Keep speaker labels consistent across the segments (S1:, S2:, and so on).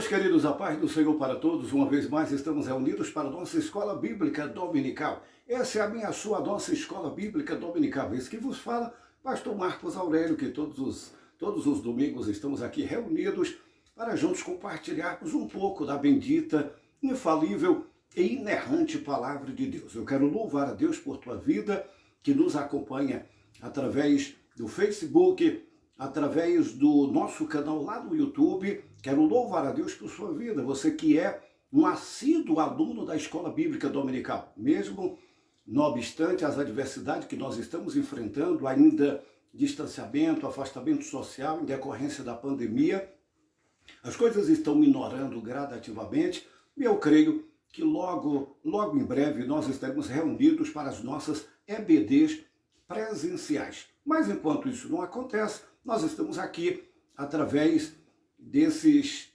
S1: meus queridos, a paz do Senhor para todos. Uma vez mais estamos reunidos para a nossa Escola Bíblica Dominical. Essa é a minha, a sua, nossa Escola Bíblica Dominical. Esse que vos fala, Pastor Marcos Aurélio, que todos os domingos estamos aqui reunidos para juntos compartilharmos um pouco da bendita, infalível e inerrante Palavra de Deus. Eu quero louvar a Deus por tua vida, que nos acompanha através do Facebook, através do nosso canal lá no YouTube. Quero louvar a Deus por sua vida, você que é um assíduo aluno da Escola Bíblica Dominical, mesmo não obstante as adversidades que nós estamos enfrentando, ainda distanciamento, afastamento social em decorrência da pandemia, as coisas estão minorando gradativamente e eu creio que logo em breve nós estaremos reunidos para as nossas EBDs presenciais. Mas enquanto isso não acontece, nós estamos aqui através desses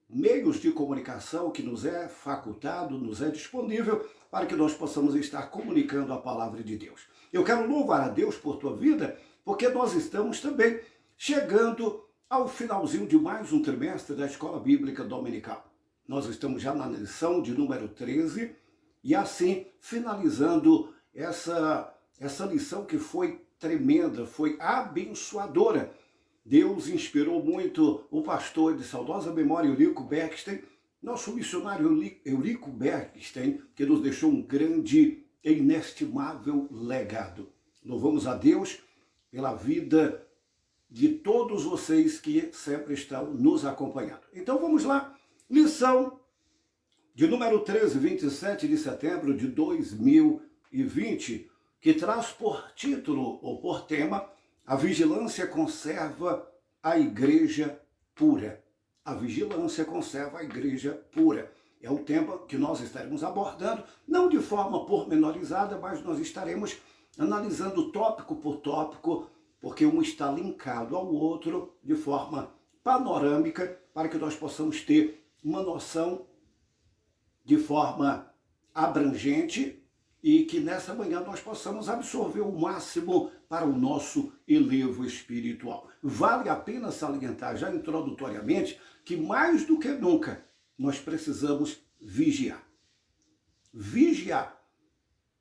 S1: meios de comunicação que nos é facultado, nos é disponível para que nós possamos estar comunicando a palavra de Deus. Eu quero louvar a Deus por tua vida, porque nós estamos também chegando ao finalzinho de mais um trimestre da Escola Bíblica Dominical. Nós estamos já na lição de número 13 e assim finalizando essa lição que foi tremenda, foi abençoadora. Deus inspirou muito o pastor de saudosa memória, Eurico Bergstein, nosso missionário Eurico Bergstein, que nos deixou um grande e inestimável legado. Louvamos a Deus pela vida de todos vocês que sempre estão nos acompanhando. Então vamos lá, lição de número 13, 27 de setembro de 2020, que traz por título ou por tema: a vigilância conserva a igreja pura. A vigilância conserva a igreja pura. É o tema que nós estaremos abordando, não de forma pormenorizada, mas nós estaremos analisando tópico por tópico, porque um está linkado ao outro de forma panorâmica, para que nós possamos ter uma noção de forma abrangente e que nessa manhã nós possamos absorver o máximo para o nosso elevo espiritual. Vale a pena salientar já introdutoriamente que mais do que nunca nós precisamos vigiar. Vigiar.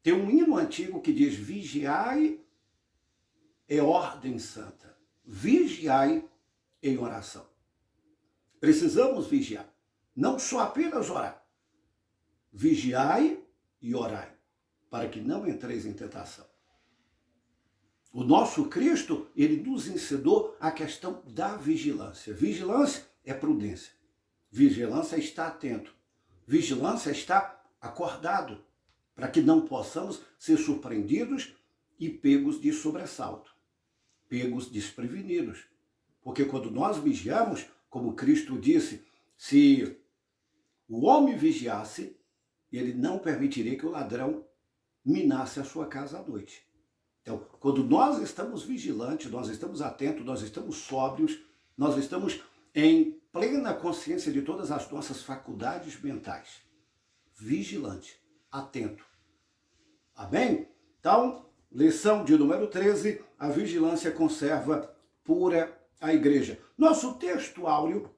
S1: Tem um hino antigo que diz: vigiai é ordem santa. Vigiai em oração. Precisamos vigiar. Não só apenas orar. Vigiai e orai, para que não entreis em tentação. O nosso Cristo, ele nos ensinou a questão da vigilância. Vigilância é prudência. Vigilância é estar atento. Vigilância é estar acordado, para que não possamos ser surpreendidos e pegos de sobressalto, pegos desprevenidos. Porque quando nós vigiamos, como Cristo disse, se o homem vigiasse, ele não permitiria que o ladrão minasse a sua casa à noite. Então, quando nós estamos vigilantes, nós estamos atentos, nós estamos sóbrios, nós estamos em plena consciência de todas as nossas faculdades mentais. Vigilante, atento. Amém? Então, lição de número 13, a vigilância conserva pura a igreja. Nosso texto áureo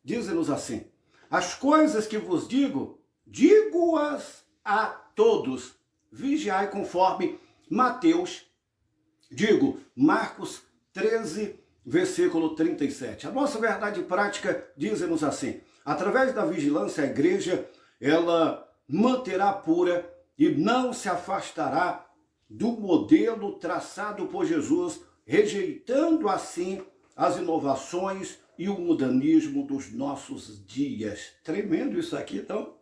S1: diz-nos assim: as coisas que vos digo, digo-as a todos. Vigiai conforme Marcos 13, versículo 37. A nossa verdade prática diz-nos assim: através da vigilância, a igreja, ela manterá pura e não se afastará do modelo traçado por Jesus, rejeitando assim as inovações e o mudanismo dos nossos dias. Tremendo isso aqui, então.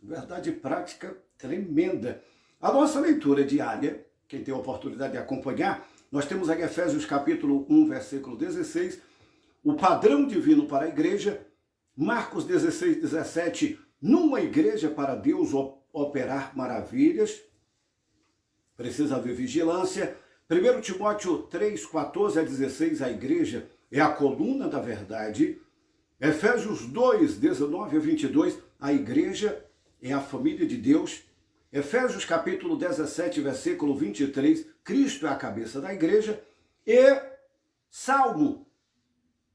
S1: Verdade prática tremenda. A nossa leitura diária, quem tem a oportunidade de acompanhar, nós temos aqui Efésios capítulo 1, versículo 16, o padrão divino para a igreja, Marcos 16, 17, numa igreja para Deus operar maravilhas, precisa haver vigilância. 1 Timóteo 3, 14 a 16, a igreja é a coluna da verdade. Efésios 2, 19 a 22, a igreja é a família de Deus. Efésios capítulo 17, versículo 23, Cristo é a cabeça da igreja. E Salmo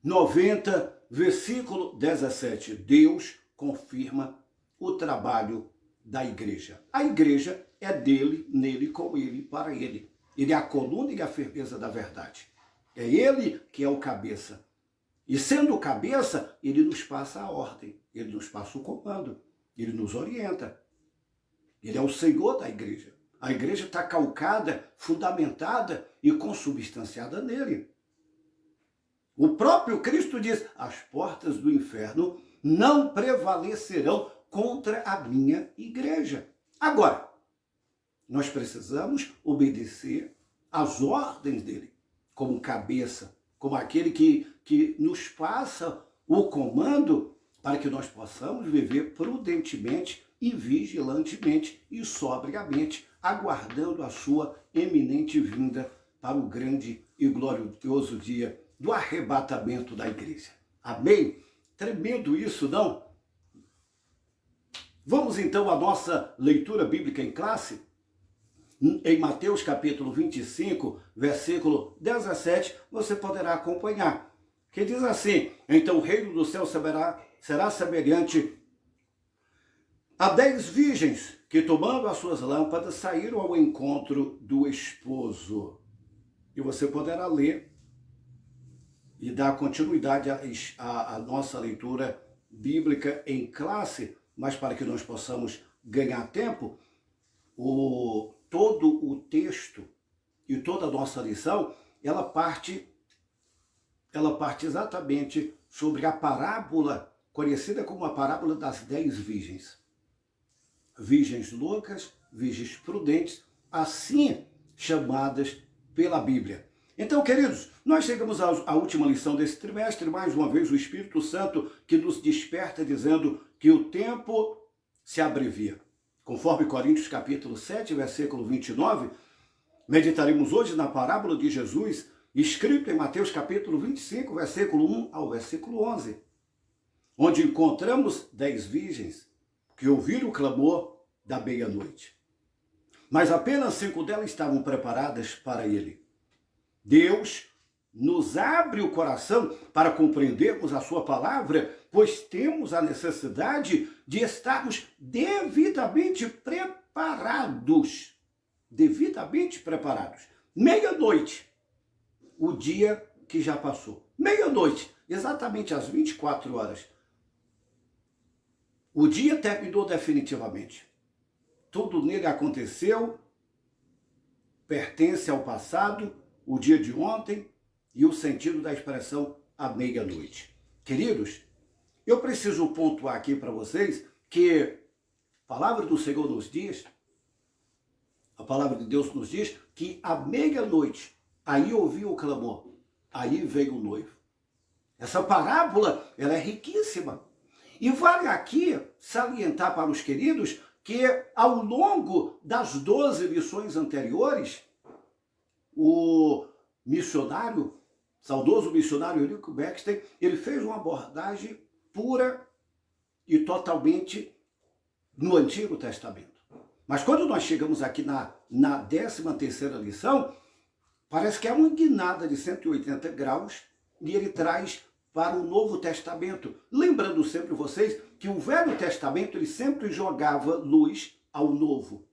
S1: 90, versículo 17. Deus confirma o trabalho da igreja. A igreja é dele, nele, com ele, para ele. Ele é a coluna e a firmeza da verdade. É ele que é o cabeça. E sendo o cabeça, ele nos passa a ordem, ele nos passa o comando, ele nos orienta. Ele é o Senhor da igreja. A igreja está calcada, fundamentada e consubstanciada nele. O próprio Cristo diz: as portas do inferno não prevalecerão contra a minha igreja. Agora, nós precisamos obedecer às ordens dele, como cabeça, como aquele que nos passa o comando para que nós possamos viver prudentemente e vigilantemente e sobriamente, aguardando a sua eminente vinda para o grande e glorioso dia do arrebatamento da igreja. Amém? Tremendo isso, não? Vamos então à nossa leitura bíblica em classe? Em Mateus capítulo 25, versículo 17, você poderá acompanhar. Que diz assim: então o reino do céu será semelhante a 10 virgens que, tomando as suas lâmpadas, saíram ao encontro do esposo. E você poderá ler e dar continuidade à nossa leitura bíblica em classe, mas para que nós possamos ganhar tempo, todo o texto e toda a nossa lição, ela parte exatamente sobre a parábola, conhecida como a parábola das 10 virgens. Virgens loucas, virgens prudentes, assim chamadas pela Bíblia. Então, queridos, nós chegamos à última lição desse trimestre, mais uma vez o Espírito Santo que nos desperta dizendo que o tempo se abrevia. Conforme Coríntios capítulo 7, versículo 29, meditaremos hoje na parábola de Jesus, escrita em Mateus capítulo 25, versículo 1 ao versículo 11, onde encontramos 10 virgens que ouviram o clamor da meia-noite. Mas apenas 5 delas estavam preparadas para ele. Deus nos abre o coração para compreendermos a sua palavra, pois temos a necessidade de estarmos devidamente preparados. Devidamente preparados. Meia-noite, o dia que já passou. Meia-noite, exatamente às 24 horas. O dia terminou definitivamente. Tudo nele aconteceu, pertence ao passado, o dia de ontem e o sentido da expressão à meia-noite. Queridos, eu preciso pontuar aqui para vocês que a palavra do Senhor nos diz, a palavra de Deus nos diz que à meia-noite, aí ouviu o clamor, aí veio o noivo. Essa parábola, ela é riquíssima. E vale aqui salientar para os queridos que ao longo das 12 lições anteriores, o missionário, saudoso missionário Eurico Baxter, ele fez uma abordagem pura e totalmente no Antigo Testamento. Mas quando nós chegamos aqui na 13ª lição, parece que é uma guinada de 180 graus e ele traz para o Novo Testamento. Lembrando sempre vocês que o Velho Testamento ele sempre jogava luz ao Novo.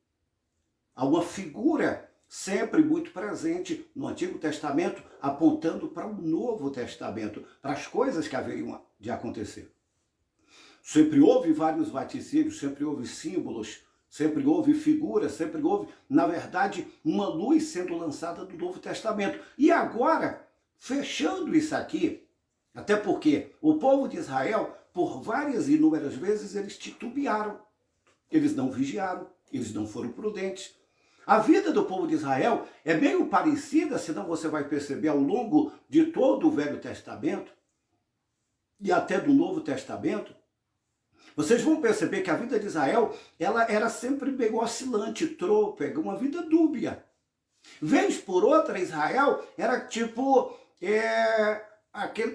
S1: Há uma figura sempre muito presente no Antigo Testamento, apontando para o Novo Testamento, para as coisas que haveriam de acontecer. Sempre houve vários vaticínios, sempre houve símbolos, sempre houve figuras, sempre houve, na verdade, uma luz sendo lançada do Novo Testamento. E agora, fechando isso aqui, até porque o povo de Israel, por várias e inúmeras vezes, eles titubearam, eles não vigiaram, eles não foram prudentes. A vida do povo de Israel é meio parecida, senão você vai perceber ao longo de todo o Velho Testamento e até do Novo Testamento, vocês vão perceber que a vida de Israel ela era sempre meio oscilante, trôpega, uma vida dúbia. Vez por outra, Israel era tipo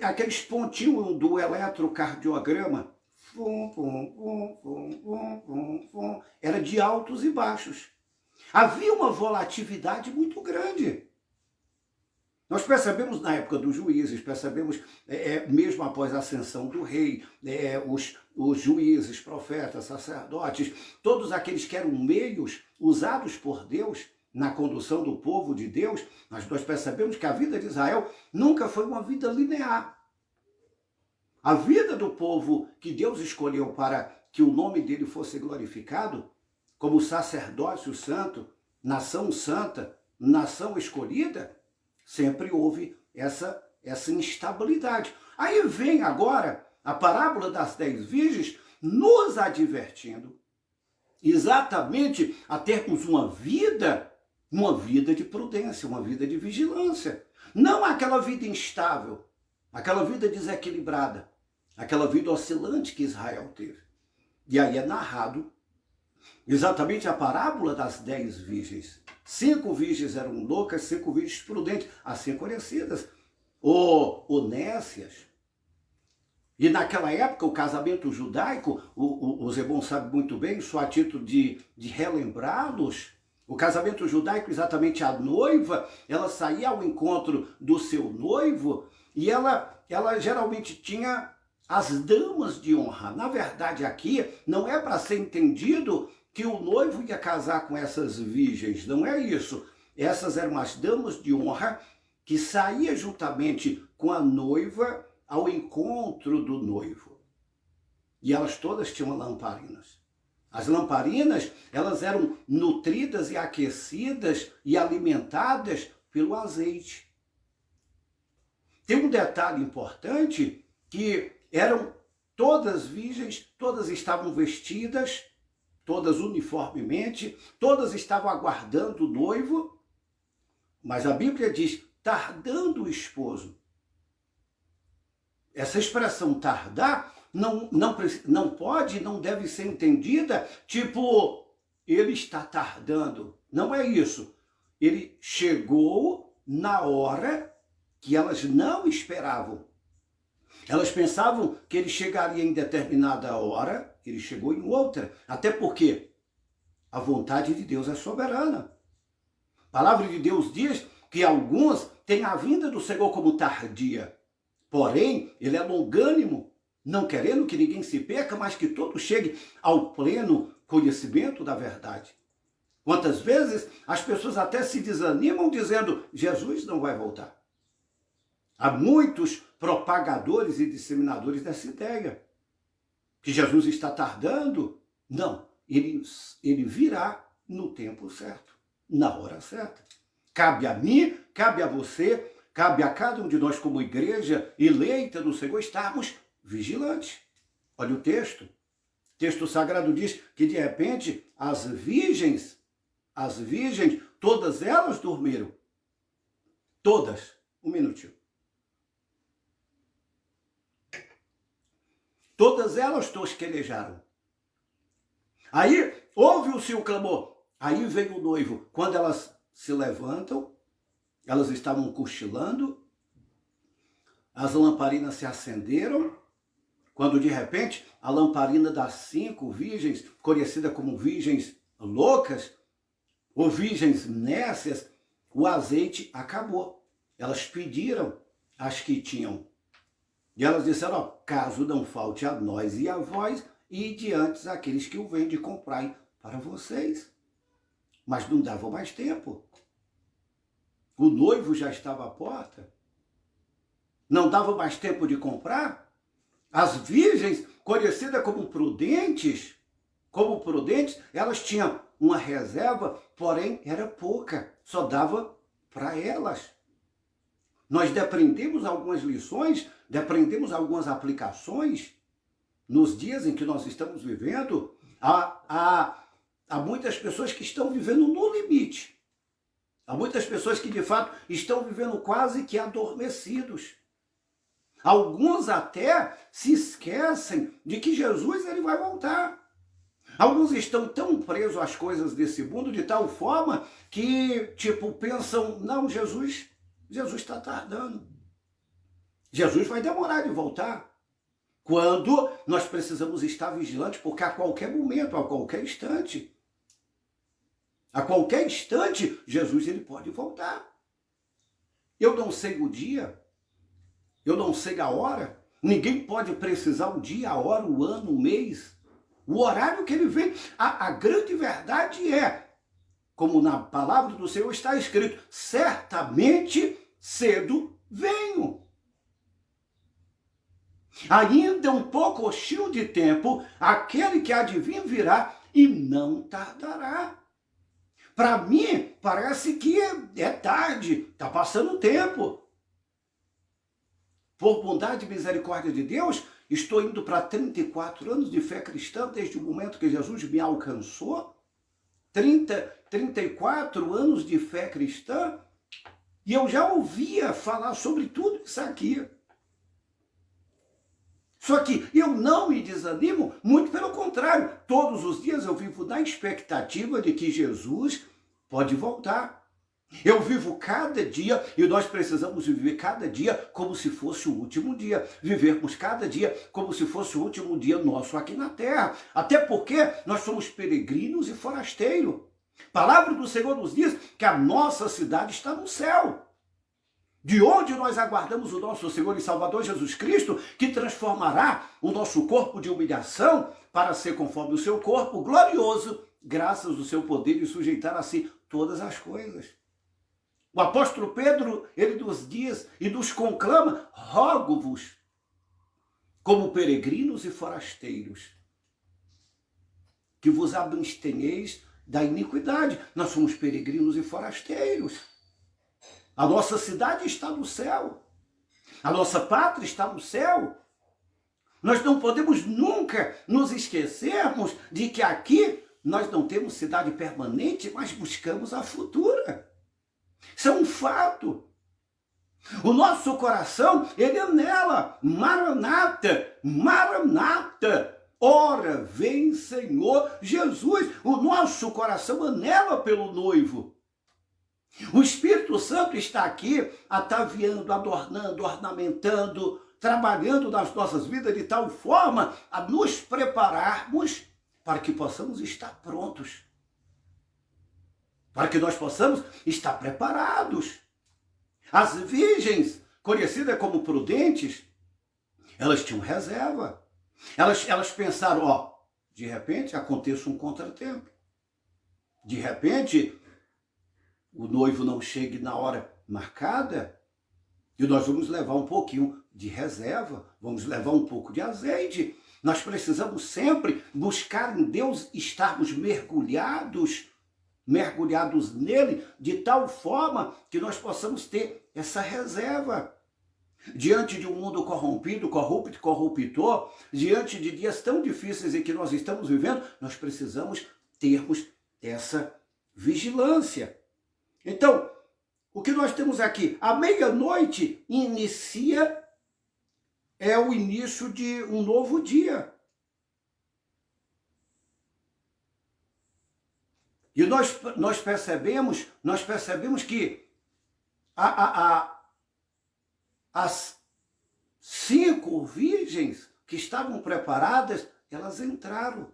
S1: aqueles pontinhos do eletrocardiograma. Era de altos e baixos. Havia uma volatilidade muito grande. Nós percebemos na época dos juízes, percebemos mesmo após a ascensão do rei, os juízes, profetas, sacerdotes, todos aqueles que eram meios usados por Deus na condução do povo de Deus, mas nós percebemos que a vida de Israel nunca foi uma vida linear. A vida do povo que Deus escolheu para que o nome dele fosse glorificado, como sacerdócio santo, nação santa, nação escolhida, sempre houve essa instabilidade. Aí vem agora a parábola das 10 virgens nos advertindo exatamente a termos uma vida de prudência, uma vida de vigilância. Não aquela vida instável, aquela vida desequilibrada, aquela vida oscilante que Israel teve. E aí é narrado exatamente a parábola das 10 virgens. 5 virgens eram loucas, 5 virgens prudentes, assim conhecidas, Onécias. E naquela época, o casamento judaico, o Zebon sabe muito bem, só a título de relembrá-los, o casamento judaico, exatamente a noiva, ela saía ao encontro do seu noivo e ela geralmente tinha as damas de honra. Na verdade, aqui não é para ser entendido que o noivo ia casar com essas virgens, não é isso. Essas eram as damas de honra que saíam juntamente com a noiva ao encontro do noivo. E elas todas tinham lamparinas. As lamparinas, elas eram nutridas e aquecidas e alimentadas pelo azeite. Tem um detalhe importante, que eram todas virgens, todas estavam vestidas, todas uniformemente, todas estavam aguardando o noivo, mas a Bíblia diz, tardando o esposo. Essa expressão tardar não pode, não deve ser entendida tipo, ele está tardando. Não é isso. Ele chegou na hora que elas não esperavam. Elas pensavam que ele chegaria em determinada hora, ele chegou em outra. Até porque a vontade de Deus é soberana. A palavra de Deus diz que alguns têm a vinda do Senhor como tardia. Porém, ele é longânimo, não querendo que ninguém se perca, mas que todos cheguem ao pleno conhecimento da verdade. Quantas vezes as pessoas até se desanimam dizendo, Jesus não vai voltar. Há muitos propagadores e disseminadores dessa ideia. Que Jesus está tardando? Não, ele virá no tempo certo, na hora certa. Cabe a mim, cabe a você, cabe a cada um de nós como igreja eleita do Senhor estarmos vigilantes. Olha o texto. O texto sagrado diz que de repente as virgens, todas elas dormiram. Todas. Um minutinho. Todas elas tosquelejaram. Aí ouve-se o clamor. Aí vem o noivo. Quando elas se levantam, elas estavam cochilando, as lamparinas se acenderam, quando de repente a lamparina das 5 virgens, conhecida como virgens loucas, ou virgens nécias, o azeite acabou. Elas pediram as que tinham. E elas disseram, caso não falte a nós e a vós, e diante aqueles que o vendem, comprai para vocês. Mas não dava mais tempo. O noivo já estava à porta. Não dava mais tempo de comprar. As virgens, conhecidas como prudentes, elas tinham uma reserva, porém era pouca. Só dava para elas. Nós depreendemos algumas lições, depreendemos algumas aplicações nos dias em que nós estamos vivendo. Há muitas pessoas que estão vivendo no limite. Há muitas pessoas que, de fato, estão vivendo quase que adormecidos. Alguns até se esquecem de que Jesus ele vai voltar. Alguns estão tão presos às coisas desse mundo de tal forma que, pensam, não, Jesus está tardando. Jesus vai demorar de voltar. Quando nós precisamos estar vigilantes, porque a qualquer momento, a qualquer instante, Jesus ele pode voltar. Eu não sei o dia, eu não sei a hora. Ninguém pode precisar o dia, a hora, o ano, o mês, o horário que ele vem. A grande verdade é, como na palavra do Senhor está escrito, certamente cedo venho. Ainda um pouco hostil de tempo, aquele que há de vir virá e não tardará. Para mim, parece que é tarde, está passando o tempo. Por bondade e misericórdia de Deus, estou indo para 34 anos de fé cristã, desde o momento que Jesus me alcançou. 34 anos de fé cristã, e eu já ouvia falar sobre tudo isso aqui. Só que eu não me desanimo, muito pelo contrário. Todos os dias eu vivo na expectativa de que Jesus pode voltar. Eu vivo cada dia, e nós precisamos viver cada dia como se fosse o último dia. Vivermos cada dia como se fosse o último dia nosso aqui na terra. Até porque nós somos peregrinos e forasteiros. A palavra do Senhor nos diz que a nossa cidade está no céu, de onde nós aguardamos o nosso Senhor e Salvador Jesus Cristo, que transformará o nosso corpo de humilhação para ser conforme o seu corpo glorioso, graças ao seu poder e sujeitar a si todas as coisas. O apóstolo Pedro, ele nos diz e nos conclama: rogo-vos como peregrinos e forasteiros, que vos abstenheis da iniquidade. Nós somos peregrinos e forasteiros. A nossa cidade está no céu. A nossa pátria está no céu. Nós não podemos nunca nos esquecermos de que aqui nós não temos cidade permanente, mas buscamos a futura. Isso é um fato. O nosso coração, ele é nela. Maranata, Maranata. Ora, vem Senhor Jesus. O nosso coração anela pelo noivo. O Espírito Santo está aqui ataviando, adornando, ornamentando, trabalhando nas nossas vidas de tal forma a nos prepararmos para que possamos estar prontos. Para que nós possamos estar preparados. As virgens, conhecidas como prudentes, elas tinham reserva. Elas pensaram, de repente aconteça um contratempo. De repente, o noivo não chegue na hora marcada e nós vamos levar um pouquinho de reserva, vamos levar um pouco de azeite. Nós precisamos sempre buscar em Deus, estarmos mergulhados nele, de tal forma que nós possamos ter essa reserva. Diante de um mundo corrompido, corrupto, corruptor, diante de dias tão difíceis em que nós estamos vivendo, nós precisamos termos essa vigilância. Então, o que nós temos aqui? A meia-noite é o início de um novo dia. E nós percebemos que as 5 virgens que estavam preparadas, elas entraram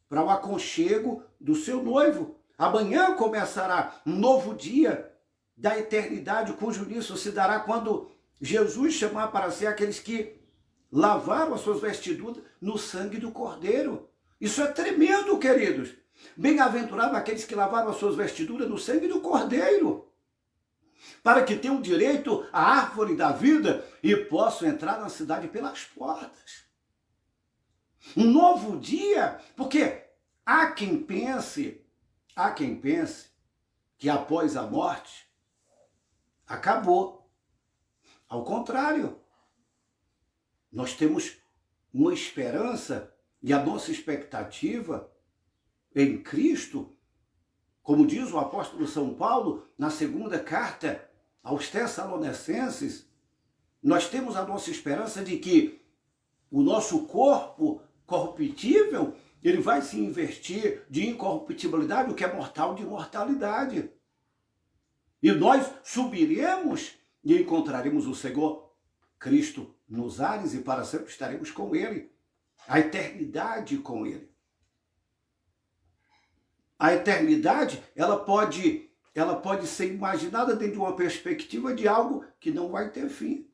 S1: para o aconchego do seu noivo. Amanhã começará um novo dia da eternidade, cujo início se dará quando Jesus chamar para si aqueles que lavaram as suas vestiduras no sangue do Cordeiro. Isso é tremendo, queridos. Bem-aventurados aqueles que lavaram as suas vestiduras no sangue do Cordeiro, para que tenham direito à árvore da vida e possam entrar na cidade pelas portas. Um novo dia, porque há quem pense que após a morte acabou. Ao contrário, nós temos uma esperança e a nossa expectativa em Cristo, como diz o apóstolo São Paulo na segunda carta aos Tessalonicenses, nós temos a nossa esperança de que o nosso corpo corruptível, ele vai se investir de incorruptibilidade, o que é mortal, de imortalidade. E nós subiremos e encontraremos o Senhor Cristo nos ares e para sempre estaremos com Ele. A eternidade com Ele. A eternidade, ela pode ela pode ser imaginada dentro de uma perspectiva de algo que não vai ter fim.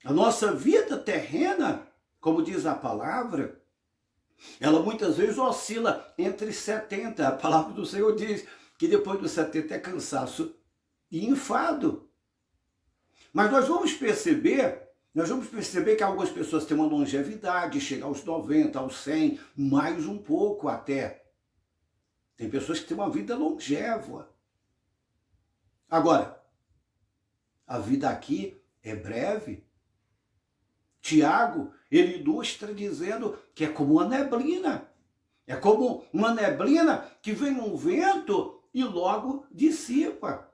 S1: A nossa vida terrena, como diz a palavra, ela muitas vezes oscila entre 70. A palavra do Senhor diz que depois dos 70 é cansaço e enfado. Mas nós vamos perceber que algumas pessoas têm uma longevidade, chega aos 90, aos 100, mais um pouco até. Tem pessoas que têm uma vida longeva. Agora, a vida aqui é breve. Tiago, ele ilustra dizendo que é como uma neblina. É como uma neblina que vem um vento e logo dissipa.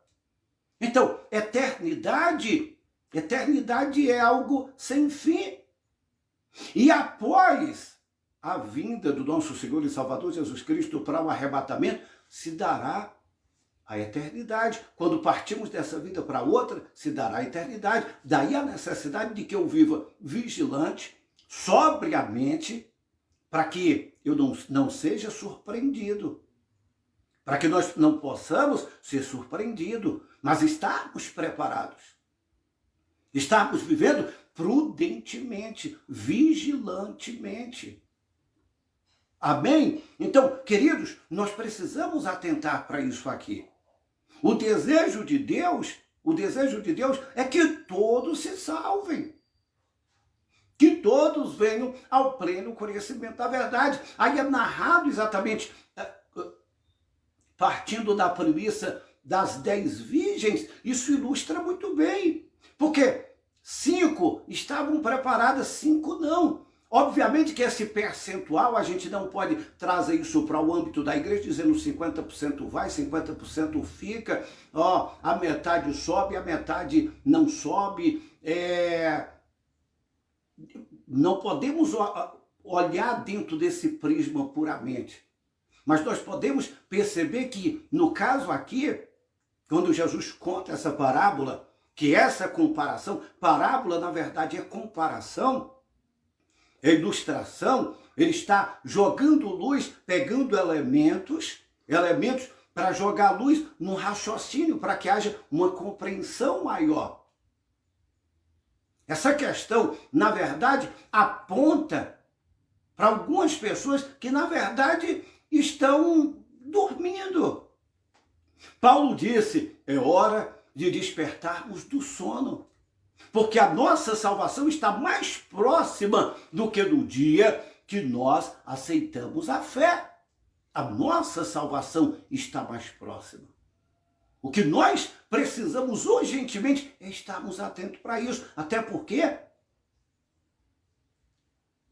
S1: Então, eternidade é algo sem fim. E após a vinda do nosso Senhor e Salvador Jesus Cristo para o arrebatamento, se dará a eternidade. Quando partimos dessa vida para outra, se dará a eternidade. Daí a necessidade de que eu viva vigilante, sobriamente, para que eu não seja surpreendido. Para que nós não possamos ser surpreendidos, mas estarmos preparados. Estarmos vivendo prudentemente, vigilantemente. Amém? Então, queridos, nós precisamos atentar para isso aqui. O desejo de Deus é que todos se salvem. Que todos venham ao pleno conhecimento da verdade. Aí é narrado exatamente, partindo da premissa das 10 virgens, isso ilustra muito bem. Porque 5 estavam preparadas, 5 não. Obviamente que esse percentual, a gente não pode trazer isso para o âmbito da igreja, dizendo 50% vai, 50% fica, a metade sobe, a metade não sobe. Não podemos olhar dentro desse prisma puramente. Mas nós podemos perceber que, no caso aqui, quando Jesus conta essa parábola, que essa comparação, parábola na verdade é comparação, é ilustração, ele está jogando luz, pegando elementos para jogar luz num raciocínio, para que haja uma compreensão maior. Essa questão, na verdade, aponta para algumas pessoas que, na verdade, estão dormindo. Paulo disse, é hora de despertarmos do sono. Porque a nossa salvação está mais próxima do que no dia que nós aceitamos a fé. A nossa salvação está mais próxima. O que nós precisamos urgentemente é estarmos atentos para isso. Até porque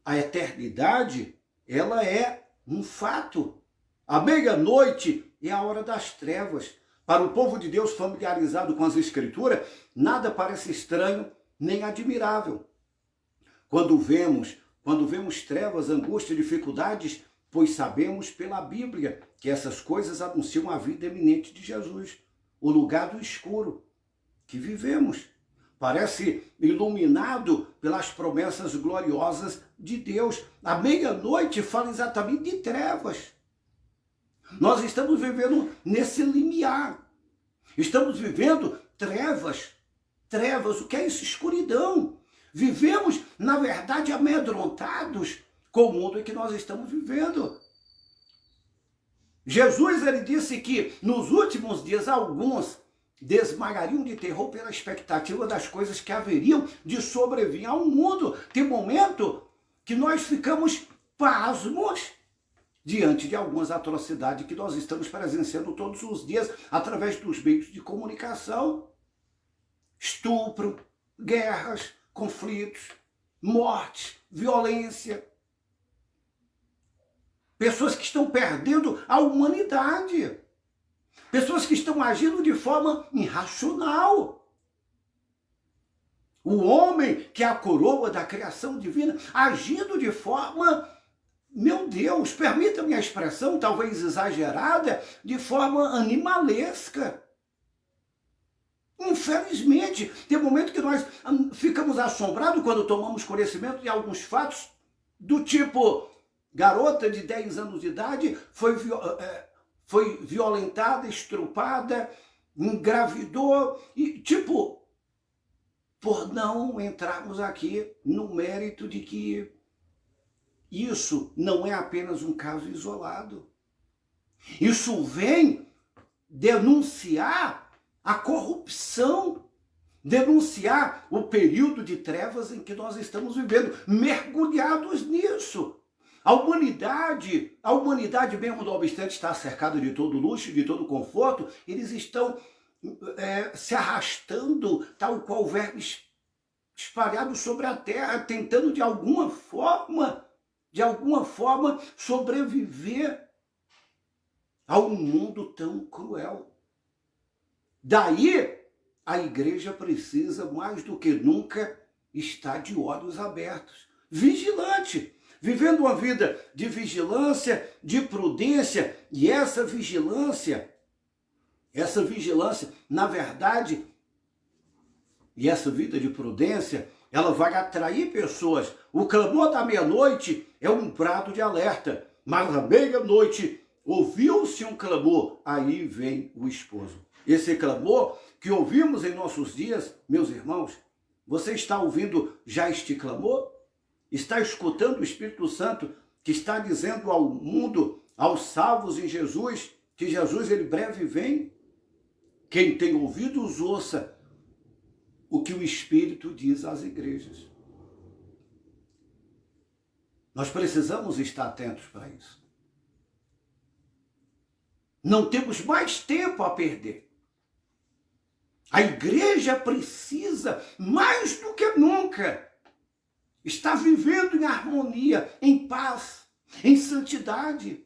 S1: a eternidade, ela é um fato. A meia-noite é a hora das trevas. Para o povo de Deus familiarizado com as Escrituras, nada parece estranho nem admirável. Quando vemos trevas, angústia, dificuldades, pois sabemos pela Bíblia que essas coisas anunciam a vida eminente de Jesus, o lugar do escuro que vivemos. Parece iluminado pelas promessas gloriosas de Deus. A meia-noite fala exatamente de trevas. Nós estamos vivendo nesse limiar. Estamos vivendo trevas. Trevas, o que é isso? Escuridão. Vivemos, na verdade, amedrontados com o mundo em que nós estamos vivendo. Jesus, ele disse que nos últimos dias alguns desmaiariam de terror pela expectativa das coisas que haveriam de sobrevir ao mundo. Tem momento que nós ficamos pasmos diante de algumas atrocidades que nós estamos presenciando todos os dias através dos meios de comunicação. Estupro, guerras, conflitos, morte, violência. Pessoas que estão perdendo a humanidade. Pessoas que estão agindo de forma irracional. O homem, que é a coroa da criação divina, agindo de forma, meu Deus, permita-me a expressão, talvez exagerada, de forma animalesca. Infelizmente, tem momento que nós ficamos assombrados quando tomamos conhecimento de alguns fatos do tipo, garota de 10 anos de idade foi foi violentada, estrupada, engravidou, e por não entrarmos aqui no mérito de que isso não é apenas um caso isolado. Isso vem denunciar a corrupção, denunciar o período de trevas em que nós estamos vivendo, mergulhados nisso. A humanidade mesmo, não obstante estar cercada de todo luxo, de todo conforto, eles estão se arrastando, tal qual vermes espalhados sobre a terra, tentando de alguma forma sobreviver a um mundo tão cruel. Daí, a igreja precisa, mais do que nunca, estar de olhos abertos, vigilante, vivendo uma vida de vigilância, de prudência, e essa vigilância, na verdade, e essa vida de prudência, ela vai atrair pessoas. O clamor da meia-noite é um brado de alerta, mas à meia-noite ouviu-se um clamor, aí vem o esposo. Esse clamor que ouvimos em nossos dias, meus irmãos, você está ouvindo já este clamor? Está escutando o Espírito Santo que está dizendo ao mundo, aos salvos em Jesus, que Jesus ele breve vem? Quem tem ouvidos, ouça o que o Espírito diz às igrejas. Nós precisamos estar atentos para isso. Não temos mais tempo a perder. A igreja precisa, mais do que nunca, estar vivendo em harmonia, em paz, em santidade,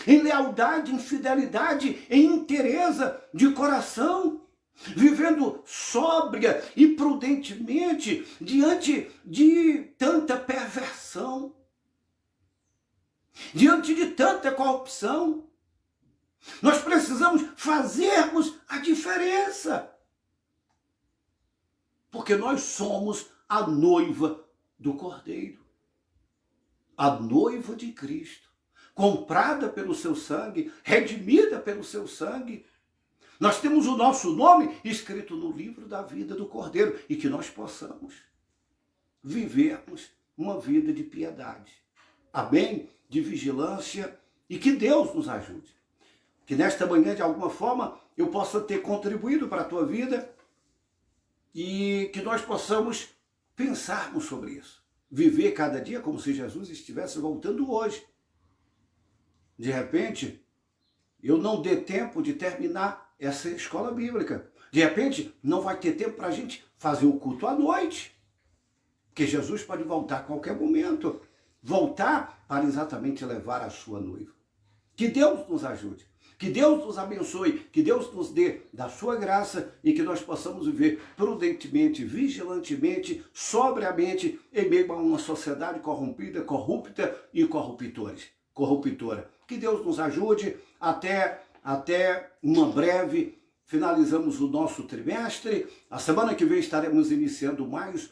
S1: em lealdade, em fidelidade, em inteireza de coração, vivendo sóbria e prudentemente diante de tanta perversão, diante de tanta corrupção. Nós precisamos fazermos a diferença, porque nós somos a noiva do Cordeiro, a noiva de Cristo, comprada pelo seu sangue, redimida pelo seu sangue. Nós temos o nosso nome escrito no livro da vida do Cordeiro, e que nós possamos vivermos uma vida de piedade, amém? De vigilância, e que Deus nos ajude. Que nesta manhã, de alguma forma, eu possa ter contribuído para a tua vida e que nós possamos pensarmos sobre isso. Viver cada dia como se Jesus estivesse voltando hoje. De repente, eu não dê tempo de terminar essa escola bíblica. De repente, não vai ter tempo para a gente fazer o culto à noite. Porque Jesus pode voltar a qualquer momento. Voltar para exatamente levar a sua noiva. Que Deus nos ajude. Que Deus nos abençoe, que Deus nos dê da sua graça e que nós possamos viver prudentemente, vigilantemente, sobriamente, em meio a uma sociedade corrompida, corrupta e corruptora. Que Deus nos ajude. Até uma breve, finalizamos o nosso trimestre. A semana que vem estaremos iniciando mais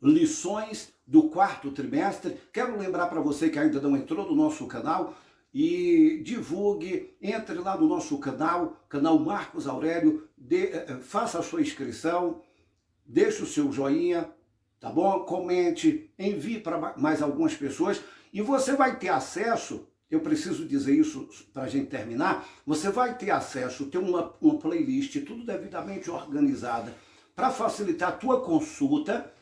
S1: lições do quarto trimestre. Quero lembrar para você que ainda não entrou no nosso canal, e divulgue, entre lá no nosso canal Marcos Aurélio, faça a sua inscrição, deixe o seu joinha, tá bom? Comente, envie para mais algumas pessoas, e você vai ter acesso, eu preciso dizer isso para a gente terminar, você vai ter acesso, tem uma playlist, tudo devidamente organizada, para facilitar a tua consulta.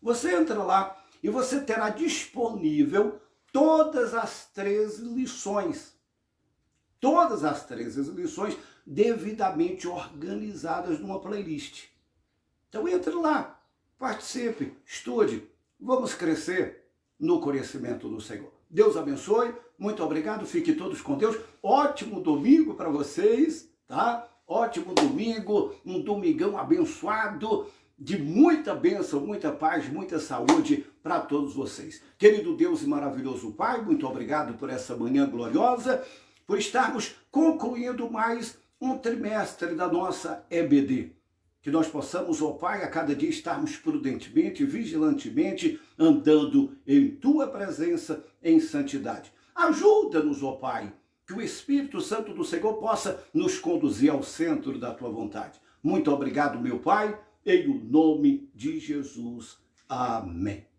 S1: Você entra lá e você terá disponível todas as 13 lições. Todas as 13 lições devidamente organizadas numa playlist. Então entre lá, participe, estude, vamos crescer no conhecimento do Senhor. Deus abençoe, muito obrigado, fiquem todos com Deus. Ótimo domingo para vocês, tá? Ótimo domingo, um domingão abençoado, de muita bênção, muita paz, muita saúde para todos vocês. Querido Deus e maravilhoso Pai, muito obrigado por essa manhã gloriosa, por estarmos concluindo mais um trimestre da nossa EBD. Que nós possamos, ó Pai, a cada dia estarmos prudentemente, vigilantemente, andando em Tua presença em santidade. Ajuda-nos, ó Pai, que o Espírito Santo do Senhor possa nos conduzir ao centro da tua vontade. Muito obrigado, meu Pai, em o nome de Jesus. Amém.